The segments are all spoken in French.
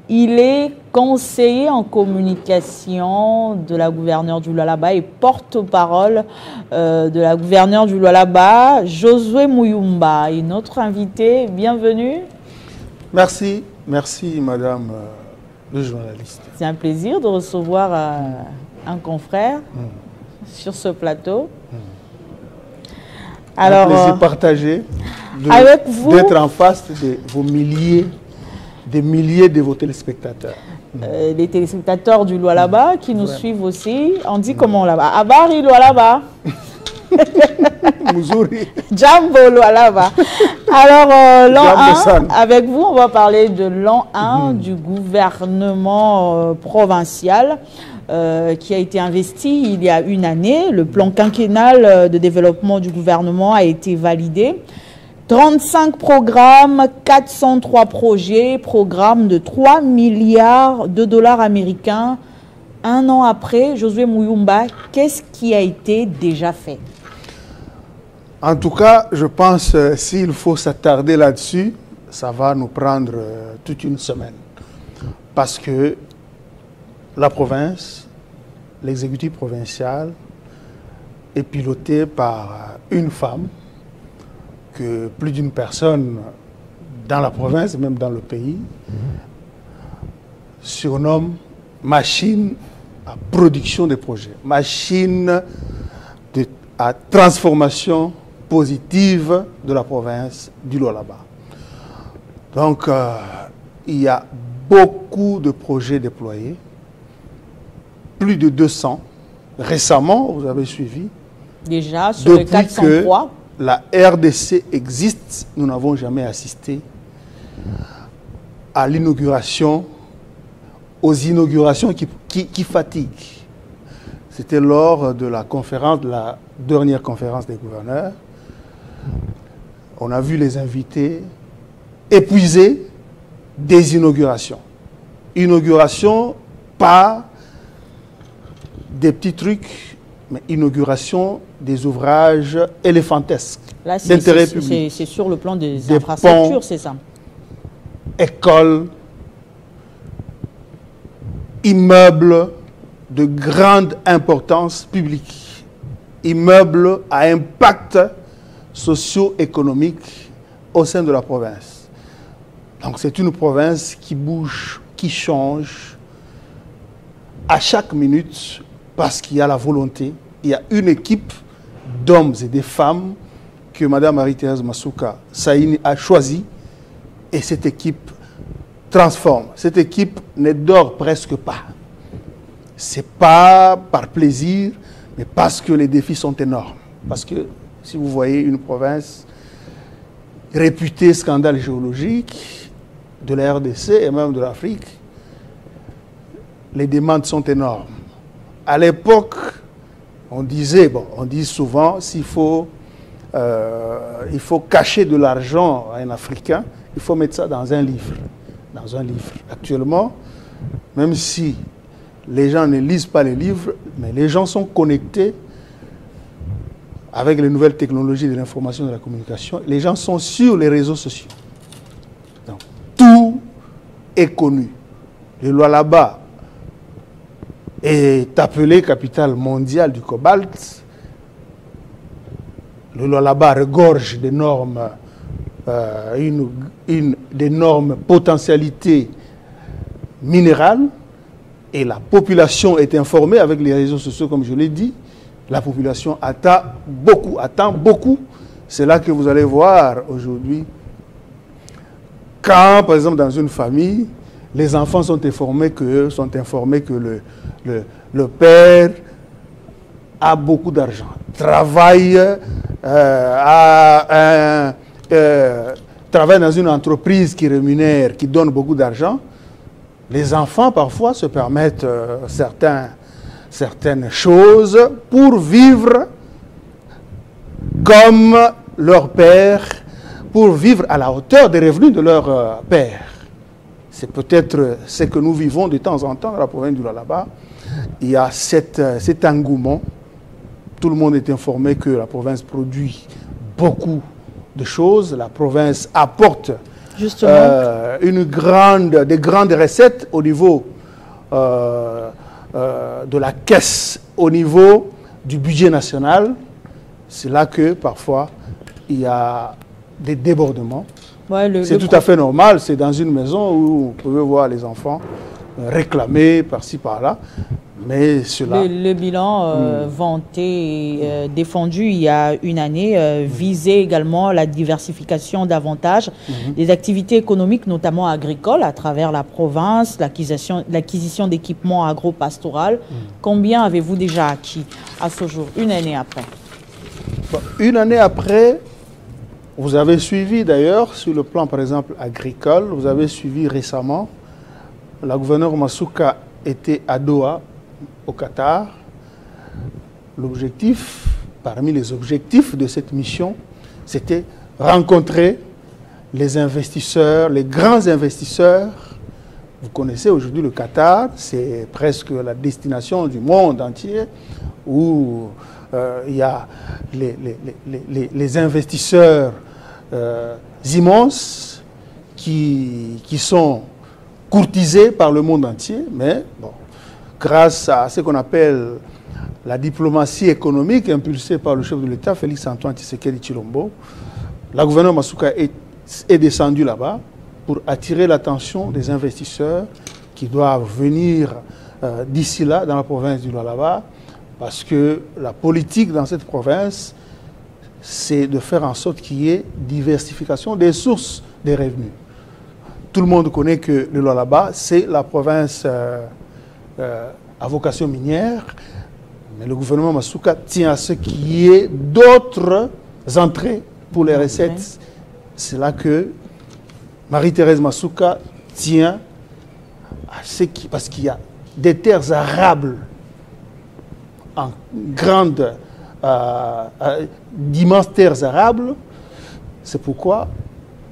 Il est conseiller en communication de la gouverneure du Lualaba et porte-parole de la gouverneure du Lualaba, Josué Muyumba. Et notre invité, bienvenue. Merci, merci madame le journaliste. C'est un plaisir de recevoir un confrère sur ce plateau. Alors, un plaisir partagé avec vous d'être en face de vos milliers, des milliers de vos téléspectateurs. Les téléspectateurs du Lualaba qui nous suivent aussi. On dit comment là-bas? Abari Lualaba. Mouzouri. Jambo Lualaba. Alors, l'an 1, avec vous, on va parler de l'an 1 du gouvernement provincial qui a été investi il y a une année. Le plan quinquennal de développement du gouvernement a été validé. 35 programmes, 403 projets, programme de 3 milliards de dollars américains. Un an après, Josué Muyumba, qu'est-ce qui a été déjà fait? En tout cas, je pense s'il faut s'attarder là-dessus, ça va nous prendre toute une semaine. Parce que la province, l'exécutif provincial, est piloté par une femme que plus d'une personne dans la province, même dans le pays, surnomme machine à production des projets, machine à transformation positive de la province du Lualaba. Donc, il y a beaucoup de projets déployés, plus de 200. Récemment, vous avez suivi. Déjà, sur les 403. La RDC existe, nous n'avons jamais assisté à l'inauguration, aux inaugurations qui fatiguent. C'était lors de la conférence, de la dernière conférence des gouverneurs. On a vu les invités épuisés des inaugurations. Inauguration, pas des petits trucs, mais inauguration des ouvrages éléphantesques d'intérêt public. C'est sur le plan des infrastructures, c'est ça? Écoles, immeubles de grande importance publique, immeubles à impact socio-économique au sein de la province. Donc c'est une province qui bouge, qui change à chaque minute parce qu'il y a la volonté. Il y a une équipe d'hommes et de femmes que Mme Marie-Thérèse Masuka Saïni a choisi et cette équipe transforme. Cette équipe ne dort presque pas. Ce n'est pas par plaisir, mais parce que les défis sont énormes. Parce que si vous voyez une province réputée scandale géologique de la RDC et même de l'Afrique, les demandes sont énormes. À l'époque, on disait, bon, on dit souvent, il faut cacher de l'argent à un Africain, il faut mettre ça dans un livre. Dans un livre. Actuellement, même si les gens ne lisent pas les livres, mais les gens sont connectés avec les nouvelles technologies de l'information et de la communication. Les gens sont sur les réseaux sociaux. Donc, tout est connu. Le Lualaba est appelé capitale mondiale du cobalt. Le Lualaba regorge d'énormes d'énormes potentialités minérales et la population est informée avec les réseaux sociaux, comme je l'ai dit. La population attend beaucoup. C'est là que vous allez voir aujourd'hui, quand, par exemple, dans une famille, les enfants sont informés que le père a beaucoup d'argent, travaille, travaille dans une entreprise qui rémunère, qui donne beaucoup d'argent. Les enfants, parfois, se permettent certaines choses pour vivre comme leur père, pour vivre à la hauteur des revenus de leur père. C'est peut-être ce que nous vivons de temps en temps dans la province du Lualaba. Il y a cet engouement. Tout le monde est informé que la province produit beaucoup de choses. La province apporte Justement. Des grandes recettes au niveau de la caisse, au niveau du budget national. C'est là que parfois il y a des débordements. Ouais, c'est tout à fait normal. C'est dans une maison où vous pouvez voir les enfants réclamer par-ci par-là. Mais cela... Le bilan vanté et défendu il y a une année visait également la diversification davantage des activités économiques, notamment agricoles, à travers la province, l'acquisition d'équipements agro-pastoraux. Combien avez-vous déjà acquis à ce jour, une année après? Bon, une année après, vous avez suivi d'ailleurs, sur le plan par exemple agricole, vous avez suivi récemment, la gouverneure Masuka était à Doha, au Qatar. L'objectif, parmi les objectifs de cette mission, c'était rencontrer les investisseurs, les grands investisseurs. Vous connaissez aujourd'hui le Qatar, c'est presque la destination du monde entier où il y a les investisseurs immenses qui sont courtisés par le monde entier, mais bon, grâce à ce qu'on appelle la diplomatie économique impulsée par le chef de l'État, Félix-Antoine Tshisekedi Tshilombo, la gouverneure Masuka est descendue là-bas pour attirer l'attention des investisseurs qui doivent venir d'ici là, dans la province du Lualaba, parce que la politique dans cette province, c'est de faire en sorte qu'il y ait diversification des sources des revenus. Tout le monde connaît que le Lualaba, c'est la province à vocation minière, mais le gouvernement Masuka tient à ce qu'il y ait d'autres entrées pour les recettes. C'est là que Marie-Thérèse Masuka tient à ce qui... Parce qu'il y a des terres arables en grande... d'immenses terres arables. C'est pourquoi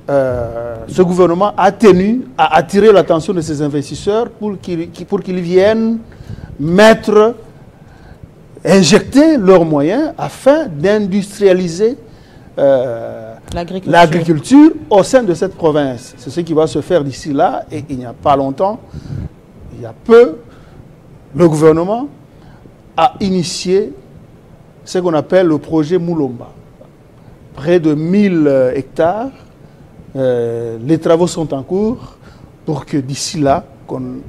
ce gouvernement a tenu à attirer l'attention de ces investisseurs pour qu'ils viennent injecter leurs moyens afin d'industrialiser l'agriculture au sein de cette province. C'est ce qui va se faire d'ici là, et il n'y a pas longtemps, il y a peu, le gouvernement a initié ce qu'on appelle le projet Mulomba. Près de 1000 hectares. Les travaux sont en cours pour que d'ici là,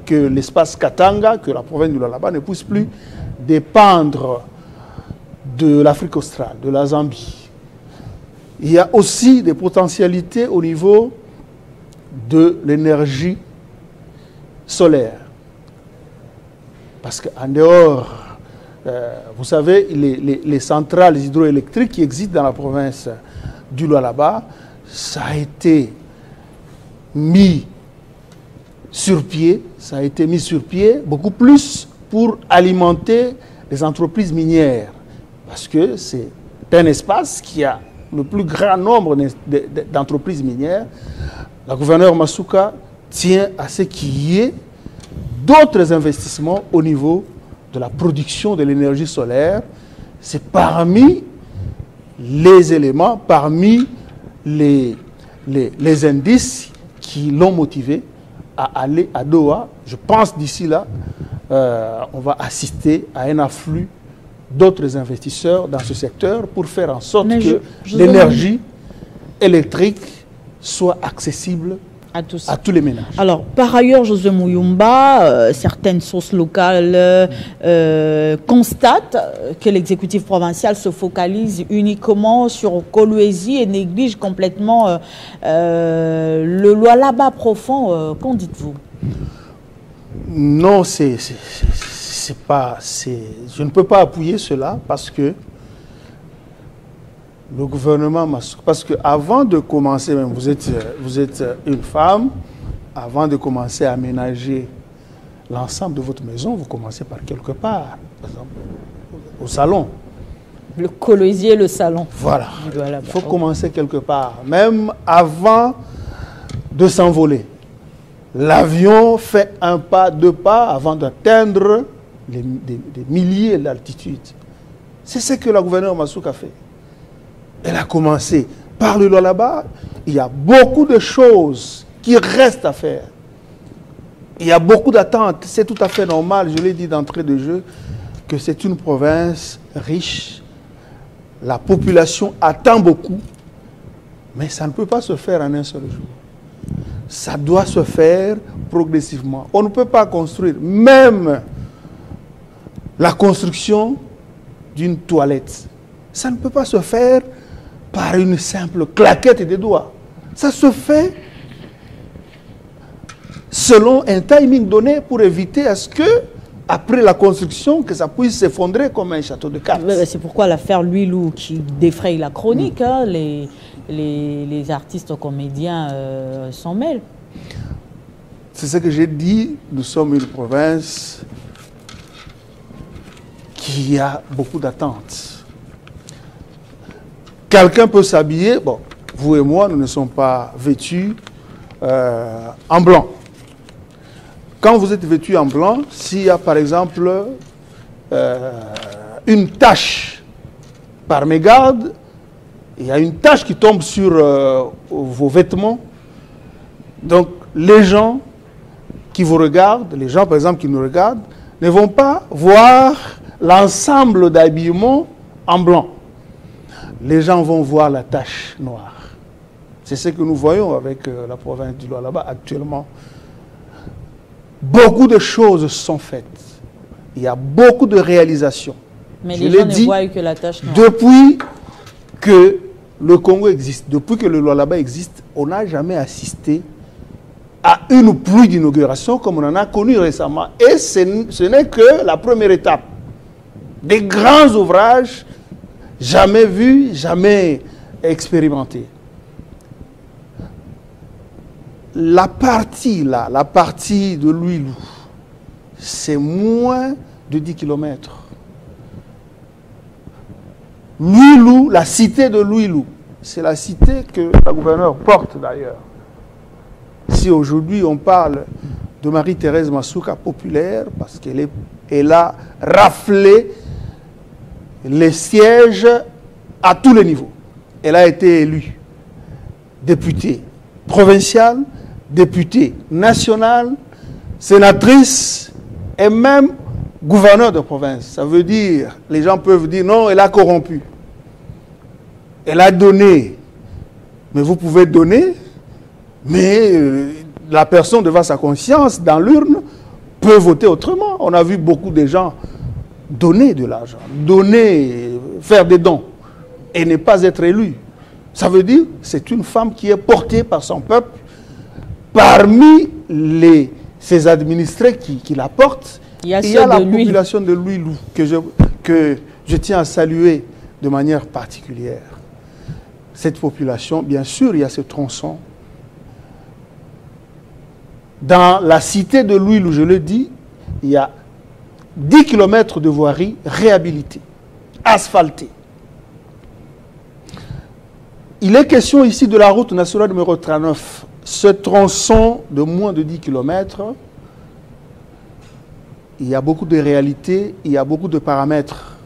que l'espace Katanga, que la province du Lualaba ne puisse plus dépendre de l'Afrique australe, de la Zambie. Il y a aussi des potentialités au niveau de l'énergie solaire. Parce qu'en dehors, vous savez, les centrales hydroélectriques qui existent dans la province du Lualaba, ça a été mis sur pied, beaucoup plus pour alimenter les entreprises minières. Parce que c'est un espace qui a le plus grand nombre d'entreprises minières. La gouverneure Masuka tient à ce qu'il y ait d'autres investissements au niveau de la production de l'énergie solaire. C'est parmi les éléments, parmi les indices qui l'ont motivé à aller à Doha. Je pense d'ici là, on va assister à un afflux d'autres investisseurs dans ce secteur pour faire en sorte que l'énergie électrique soit accessible à tous les ménages. Alors, par ailleurs, José Muyumba, certaines sources locales constatent que l'exécutif provincial se focalise uniquement sur Kolwezi et néglige complètement le Lualaba profond. Qu'en dites-vous? Non, je ne peux pas appuyer cela parce que le gouvernement, parce qu'avant de commencer, même vous êtes une femme, avant de commencer à aménager l'ensemble de votre maison, vous commencez par quelque part, par exemple, au salon. Le Kolwezi, le salon. Voilà, il faut commencer quelque part, même avant de s'envoler. L'avion fait un pas, deux pas avant d'atteindre des milliers d'altitude. C'est ce que la gouverneure Masuka fait. Elle a commencé par le Lualaba. il y a beaucoup de choses qui restent à faire. Il y a beaucoup d'attentes. C'est tout à fait normal, je l'ai dit d'entrée de jeu, que c'est une province riche. La population attend beaucoup, mais ça ne peut pas se faire en un seul jour. Ça doit se faire progressivement. On ne peut pas construire, même la construction d'une toilette. Ça ne peut pas se faire par une simple claquette des doigts. Ça se fait selon un timing donné pour éviter à ce que, après la construction, que ça puisse s'effondrer comme un château de cartes. C'est pourquoi l'affaire Louis Lou qui défraye la chronique, hein, les artistes comédiens s'en mêlent. C'est ce que j'ai dit, nous sommes une province qui a beaucoup d'attentes. Quelqu'un peut s'habiller, bon, vous et moi, nous ne sommes pas vêtus en blanc. Quand vous êtes vêtu en blanc, s'il y a par exemple une tache par mégarde, il y a une tache qui tombe sur vos vêtements. Donc les gens qui vous regardent, les gens par exemple qui nous regardent, ne vont pas voir l'ensemble d'habillement en blanc. Les gens vont voir la tache noire. C'est ce que nous voyons avec la province du Lualaba actuellement. Beaucoup de choses sont faites. Il y a beaucoup de réalisations. Mais les gens ne voient que la tache noire. Depuis que le Congo existe, depuis que le Lualaba existe, on n'a jamais assisté à une pluie d'inauguration comme on en a connu récemment. Et ce n'est que la première étape. Des grands ouvrages jamais vus, jamais expérimentés. La partie là, la partie de Louis Lou, c'est moins de 10 km. Louis Lou, la cité de Louis Lou, c'est la cité que la gouverneure porte d'ailleurs. Si aujourd'hui on parle de Marie-Thérèse Masuka populaire, parce qu'elle a raflé les sièges à tous les niveaux. Elle a été élue députée provinciale, députée nationale, sénatrice et même gouverneur de province. Ça veut dire, les gens peuvent dire non, elle a corrompu. Elle a donné. Mais vous pouvez donner, mais la personne devant sa conscience dans l'urne peut voter autrement. On a vu beaucoup de gens donner de l'argent, donner, faire des dons et ne pas être élu. Ça veut dire que c'est une femme qui est portée par son peuple. Parmi ses administrés qui la portent, il y a la population de Louis Lou que je tiens à saluer de manière particulière. Cette population, bien sûr, il y a ce tronçon. Dans la cité de Louis Lou, je le dis, il y a 10 km de voirie réhabilitée, asphaltée. Il est question ici de la route nationale numéro 39. Ce tronçon de moins de 10 km, il y a beaucoup de réalités, il y a beaucoup de paramètres.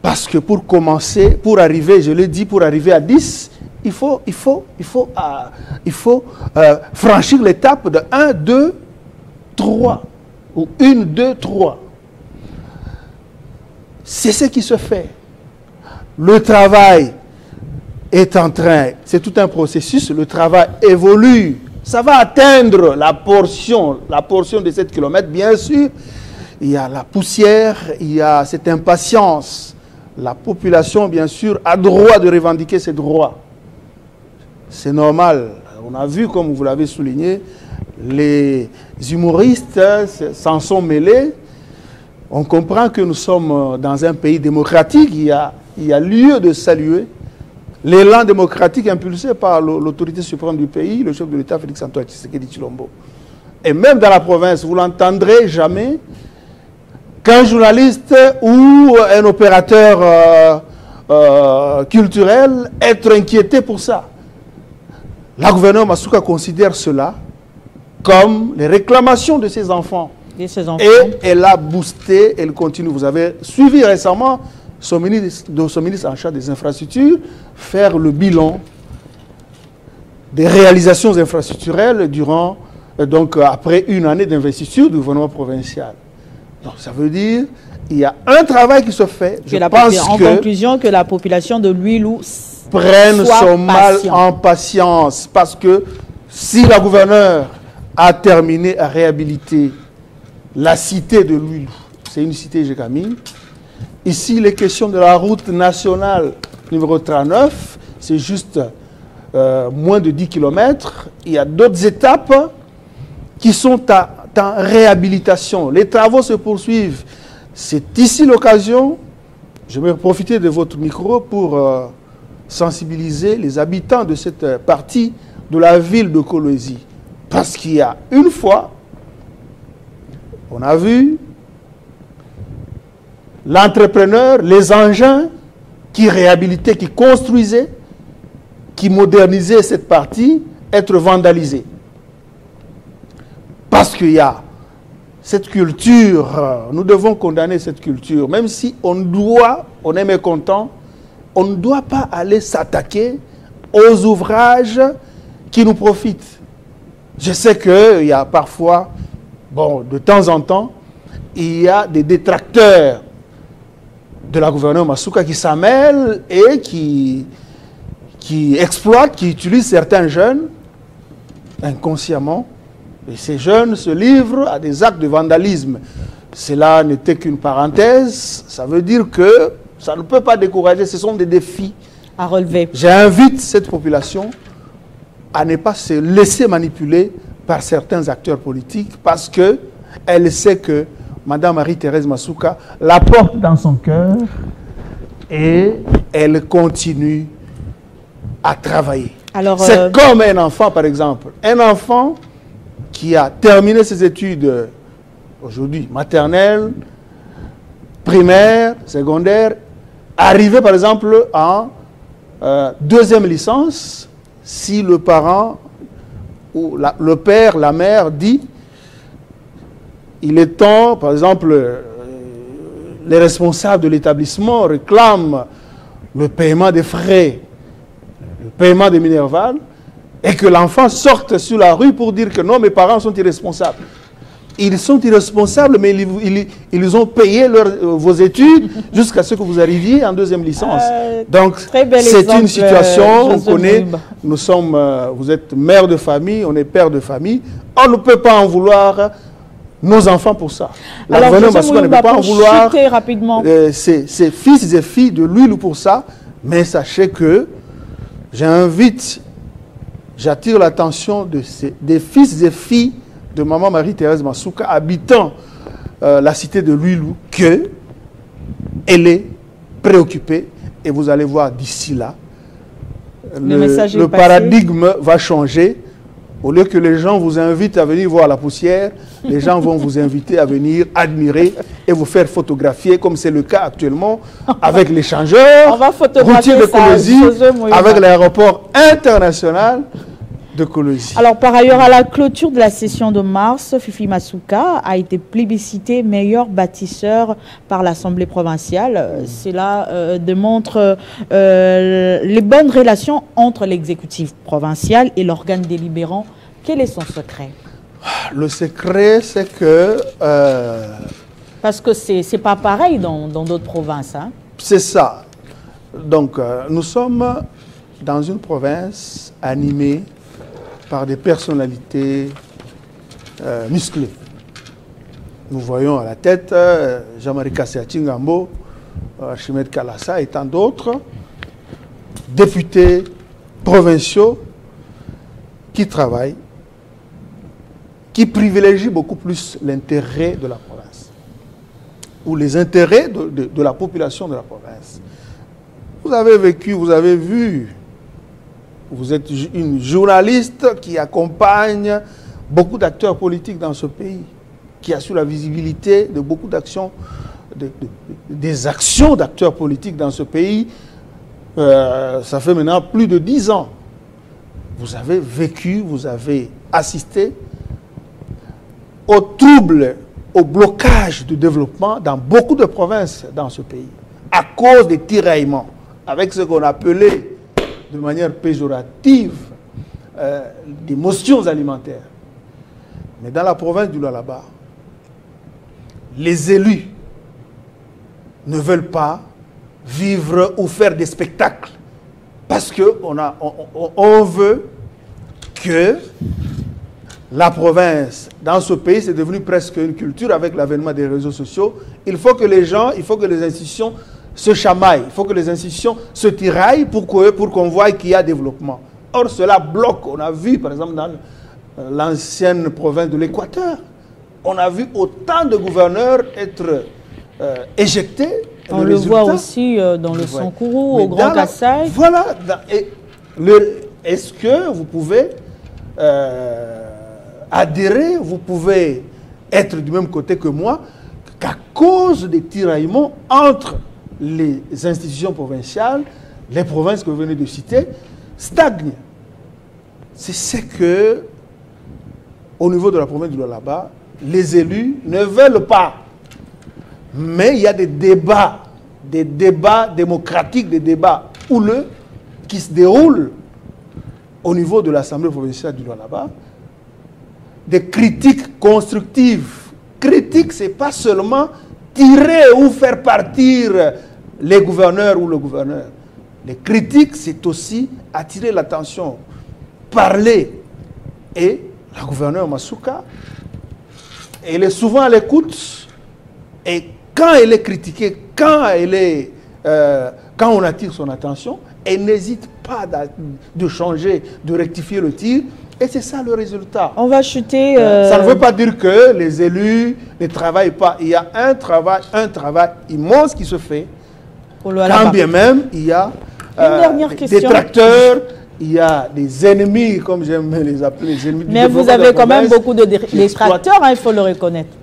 Parce que pour commencer, pour arriver, je l'ai dit, pour arriver à 10, il faut franchir l'étape de 1, 2, 3. Ou 1, 2, 3. C'est ce qui se fait. Le travail est en train, c'est tout un processus, le travail évolue. Ça va atteindre la portion de 7 km, bien sûr. Il y a la poussière, il y a cette impatience. La population, bien sûr, a droit de revendiquer ses droits. C'est normal. On a vu, comme vous l'avez souligné, les humoristes s'en sont mêlés. On comprend que nous sommes dans un pays démocratique. Il y a lieu de saluer l'élan démocratique impulsé par l'autorité suprême du pays, le chef de l'État, Félix-Antoine Tshisekedi Tshilombo. Et même dans la province, vous n'entendrez jamais qu'un journaliste ou un opérateur culturel être inquiété pour ça. La gouverneure Masuka considère cela comme les réclamations de ses enfants. Et elle a boosté, elle continue. Vous avez suivi récemment son ministre en charge des infrastructures faire le bilan des réalisations infrastructurelles durant, donc après une année d'investiture du gouvernement provincial. Donc ça veut dire qu'il y a un travail qui se fait. Je pense en conclusion, que la population de Luilou prenne son mal en patience, parce que si la gouverneure a terminé à réhabiliter la cité de Luilou, c'est une cité Gégamine. Ici, les questions de la route nationale numéro 39, c'est juste moins de 10 km. Il y a d'autres étapes qui sont en réhabilitation. Les travaux se poursuivent. C'est ici l'occasion, je vais profiter de votre micro pour sensibiliser les habitants de cette partie de la ville de Kolwezi. Parce qu'il y a une fois, on a vu l'entrepreneur, les engins qui réhabilitaient, qui construisaient, qui modernisaient cette partie, être vandalisés. Parce qu'il y a cette culture, nous devons condamner cette culture, même si on est mécontent, on ne doit pas aller s'attaquer aux ouvrages qui nous profitent. Je sais qu'il y a parfois, bon, de temps en temps, il y a des détracteurs de la gouverneure Masuka qui s'amènent et qui exploitent, qui utilisent certains jeunes inconsciemment. Et ces jeunes se livrent à des actes de vandalisme. Cela n'était qu'une parenthèse. Ça veut dire que ça ne peut pas décourager. Ce sont des défis à relever. J'invite cette population à ne pas se laisser manipuler par certains acteurs politiques parce qu'elle sait que Mme Marie-Thérèse Masuka la porte dans son cœur et elle continue à travailler. C'est comme un enfant, par exemple. Un enfant qui a terminé ses études aujourd'hui maternelles, primaires, secondaires, arrivé par exemple en deuxième licence, si le parent ou le père, la mère dit il est temps, par exemple, les responsables de l'établissement réclament le paiement des frais, le paiement des Minerval, et que l'enfant sorte sur la rue pour dire que non, mes parents sont irresponsables. Ils sont irresponsables, mais ils ont payé vos études jusqu'à ce que vous arriviez en deuxième licence. Donc, c'est une situation, on connaît, vous êtes mère de famille, on est père de famille, on ne peut pas en vouloir nos enfants pour ça. La gouverneure Masuka ne peut pas en vouloir ses fils et filles de l'huile pour ça, mais sachez que j'attire l'attention des fils et filles de Maman Marie-Thérèse Masuka habitant la cité de Luilou, qu'elle est préoccupée et vous allez voir d'ici là, le paradigme va changer. Au lieu que les gens vous invitent à venir voir la poussière, les gens vont vous inviter à venir admirer et vous faire photographier, comme c'est le cas actuellement avec l'échangeur routier de Kolwezi, avec l'aéroport international de Kolwezi. Alors, par ailleurs, à la clôture de la session de mars, Fifi Masuka a été plébiscité meilleur bâtisseur par l'Assemblée provinciale. Cela démontre les bonnes relations entre l'exécutif provincial et l'organe délibérant. Quel est son secret? Le secret, c'est que... parce que c'est pas pareil dans d'autres provinces. Hein? C'est ça. Donc, nous sommes dans une province animée par des personnalités musclées. Nous voyons à la tête Jean-Marie Kasséati Ngambo, Archimède Kalassa et tant d'autres, députés provinciaux qui travaillent, qui privilégient beaucoup plus l'intérêt de la province ou les intérêts de la population de la province. Vous avez vécu, vous avez vu. Vous êtes une journaliste qui accompagne beaucoup d'acteurs politiques dans ce pays, qui assure la visibilité de beaucoup d'actions, des actions d'acteurs politiques dans ce pays. Ça fait maintenant plus de 10 ans. Vous avez vécu, vous avez assisté aux troubles, au blocage du développement dans beaucoup de provinces dans ce pays, à cause des tiraillements, avec ce qu'on appelait de manière péjorative, des motions alimentaires. Mais dans la province du Lualaba, les élus ne veulent pas vivre ou faire des spectacles parce qu'on veut que la province, dans ce pays, c'est devenu presque une culture avec l'avènement des réseaux sociaux. Il faut que les gens, il faut que les institutions se chamaillent, il faut que les institutions se tiraillent pour qu'on voie qu'il y a développement. Or, cela bloque. On a vu, par exemple, dans l'ancienne province de l'Équateur, on a vu autant de gouverneurs être éjectés. On le voit aussi dans le Sankourou, au Grand Kassai. Voilà. Est-ce que vous pouvez adhérer, vous pouvez être du même côté que moi, qu'à cause des tiraillements entre les institutions provinciales, les provinces que vous venez de citer, stagnent. C'est ce que, au niveau de la province du Lualaba, les élus ne veulent pas. Mais il y a des débats démocratiques, des débats houleux qui se déroulent au niveau de l'Assemblée provinciale du Lualaba, des critiques constructives. Critique, ce n'est pas seulement tirer ou faire partir les gouverneurs ou le gouverneur. Les critiques, c'est aussi attirer l'attention, parler. Et la gouverneure Masuka, elle est souvent à l'écoute. Et quand elle est critiquée, quand on attire son attention, elle n'hésite pas de changer, de rectifier le tir. Et c'est ça le résultat. On va chuter... Ça ne veut pas dire que les élus ne travaillent pas. Il y a un travail immense qui se fait. Quand bien même, il y a des tracteurs, il y a des ennemis, comme j'aime les appeler, les ennemis. Mais vous avez quand même beaucoup de détracteurs, hein, il faut le reconnaître.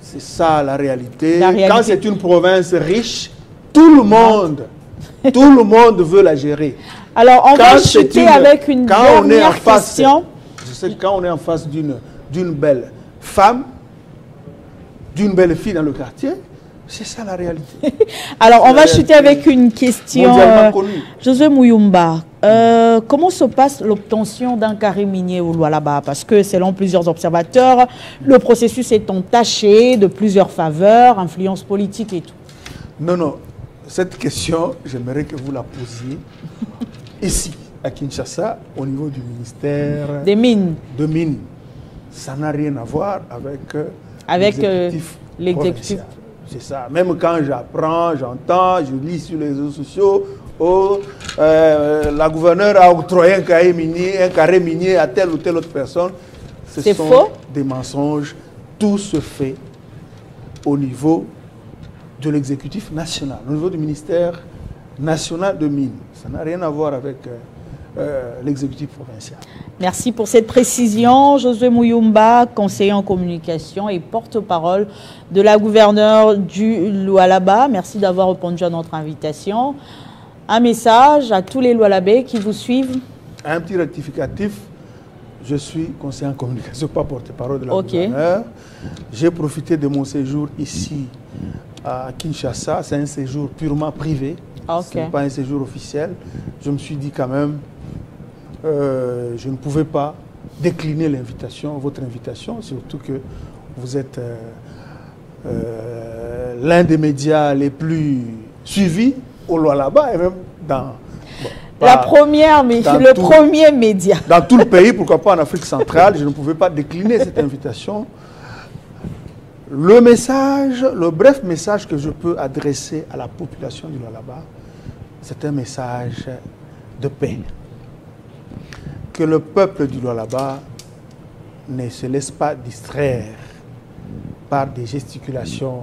C'est ça la réalité. Quand c'est une province riche, tout le monde veut la gérer. Alors, on va chuter avec une dernière question. Je sais que quand on est en face d'une belle femme, d'une belle fille dans le quartier, c'est ça la réalité. Alors, on va chuter avec une question. José Muyumba, comment se passe l'obtention d'un carré minier au Lualaba? Parce que selon plusieurs observateurs, le processus est entaché de plusieurs faveurs, influences politiques et tout. Non. Cette question, j'aimerais que vous la posiez ici, à Kinshasa, au niveau du ministère des Mines. De Mines. Ça n'a rien à voir avec l'exécutif. C'est ça. Même quand j'apprends, j'entends, je lis sur les réseaux sociaux, la gouverneure a octroyé un carré minier à telle ou telle autre personne. C'est faux. Des mensonges. Tout se fait au niveau de l'exécutif national, au niveau du ministère national de Mines. Ça n'a rien à voir avec l'exécutif provincial. Merci pour cette précision. Josué Muyumba, conseiller en communication et porte-parole de la gouverneure du Lualaba. Merci d'avoir répondu à notre invitation. Un message à tous les Lualabais qui vous suivent. Un petit rectificatif. Je suis conseiller en communication, pas porte-parole de la gouverneure. J'ai profité de mon séjour ici à Kinshasa. C'est un séjour purement privé. Ce n'est pas un séjour officiel. Je me suis dit quand même, je ne pouvais pas décliner votre invitation, surtout que vous êtes l'un des médias les plus suivis au Lualaba et même dans... le premier média. Dans tout le pays, pourquoi pas en Afrique centrale, je ne pouvais pas décliner cette invitation. Le bref message que je peux adresser à la population du Lualaba, c'est un message de paix. Que le peuple du Lualaba ne se laisse pas distraire par des gesticulations,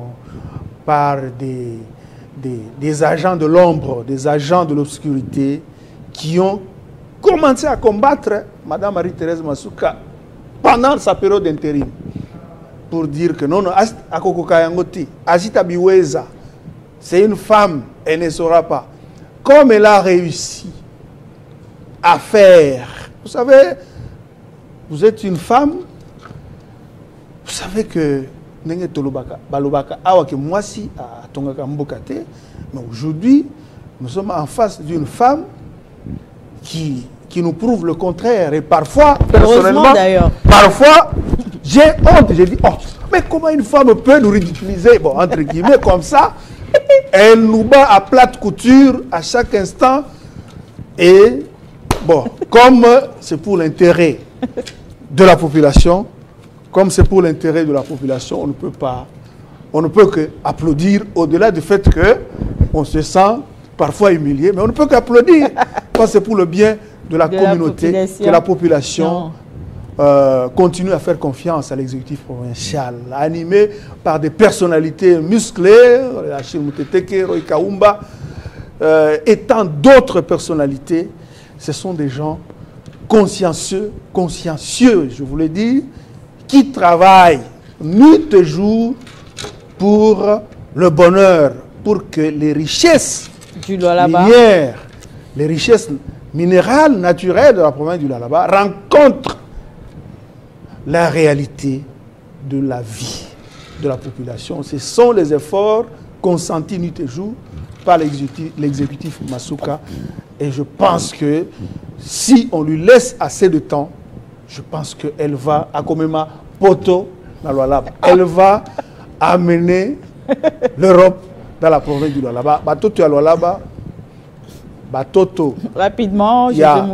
par des agents de l'ombre, des agents de l'obscurité qui ont commencé à combattre Mme Marie-Thérèse Masuka pendant sa période d'intérim. Pour dire que non, Azita Biweza, c'est une femme, elle ne saura pas. Comme elle a réussi à faire, vous savez, vous êtes une femme, vous savez que mais aujourd'hui, nous sommes en face d'une femme qui qui nous prouvent le contraire. Et parfois, personnellement, parfois, j'ai honte. J'ai dit, oh, mais comment une femme peut nous ridiculiser, bon, entre guillemets, comme ça? Elle nous bat à plate couture à chaque instant. Et, bon, comme c'est pour l'intérêt de la population, on ne peut que applaudir au-delà du fait qu'on se sent parfois humilié, mais on ne peut qu'applaudir quand c'est pour le bien de la communauté, que la population continue à faire confiance à l'exécutif provincial, animé par des personnalités musclées, Achille Muteteke, Roy Kaumba, et tant d'autres personnalités. Ce sont des gens consciencieux, je vous l'ai dit, qui travaillent nuit et jour pour le bonheur, pour que les richesses minières, les richesses minérales, naturelles de la province du Lualaba rencontrent la réalité de la vie de la population. Ce sont les efforts consentis nuit et jour par l'exécutif Masuka. Et je pense que si on lui laisse assez de temps, je pense qu'elle va, à Komema Poto, elle va amener l'Europe dans la province du Lualaba. Batoto à Lualaba, Batoto. Rapidement, il y a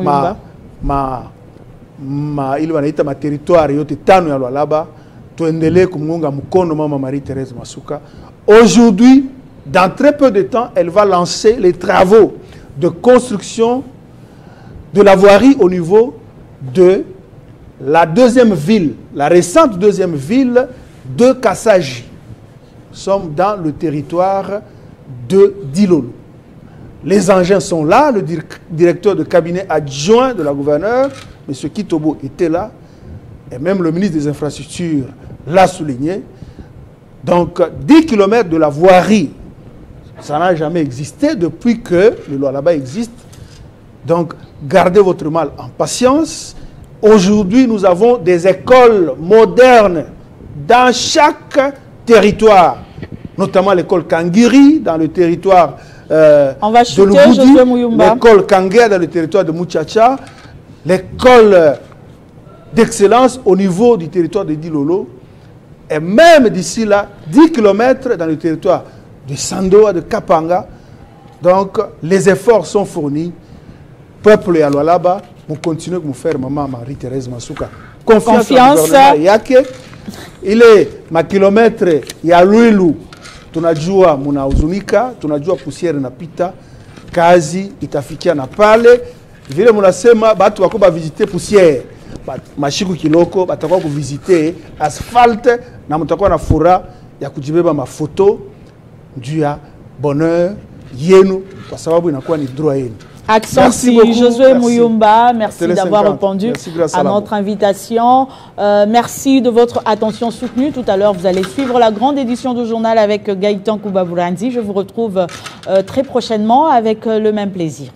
ma territoire yote tano ya Lualaba. Tuendelee kumunga mkono Mama Marie-Thérèse Masuka. Aujourd'hui, dans très peu de temps, elle va lancer les travaux de construction de la voirie au niveau de la deuxième ville, la récente deuxième ville de Kassaji. Nous sommes dans le territoire de Dilolo. Les engins sont là, le directeur de cabinet adjoint de la gouverneure, M. Kitobo, était là, et même le ministre des Infrastructures l'a souligné. Donc, 10 km de la voirie, ça n'a jamais existé depuis que le Lualaba existe. Donc, gardez votre mal en patience. Aujourd'hui, nous avons des écoles modernes dans chaque territoire, notamment l'école Kangiri dans le territoire de Lubudi, l'école Kangea dans le territoire de Muchacha, l'école d'excellence au niveau du territoire de Dilolo, et même d'ici là, 10 km dans le territoire de Sandoa, de Kapanga. Donc, les efforts sont fournis. Peuple et Lualaba, nous continuons de faire Maman Marie-Thérèse Masuka. Confiance. Il est ma kilomètre ya Luilu, tunajua munahuzunika, tunajua poussière inapita, kazi itafikia na pale. Vile munasema batu wako ba visiter poussière, mashiku kiloko batakuwa kuvisiter asphalte na mutakuwa na fura ya kujibeba mafoto juu ya bonheur yenu kwa sababu inakuwa ni droit yenu. Merci Josué Muyumba, merci d'avoir répondu à notre invitation. Merci de votre attention soutenue. Tout à l'heure, vous allez suivre la grande édition du journal avec Gaëtan Koubabourandi. Je vous retrouve très prochainement avec le même plaisir.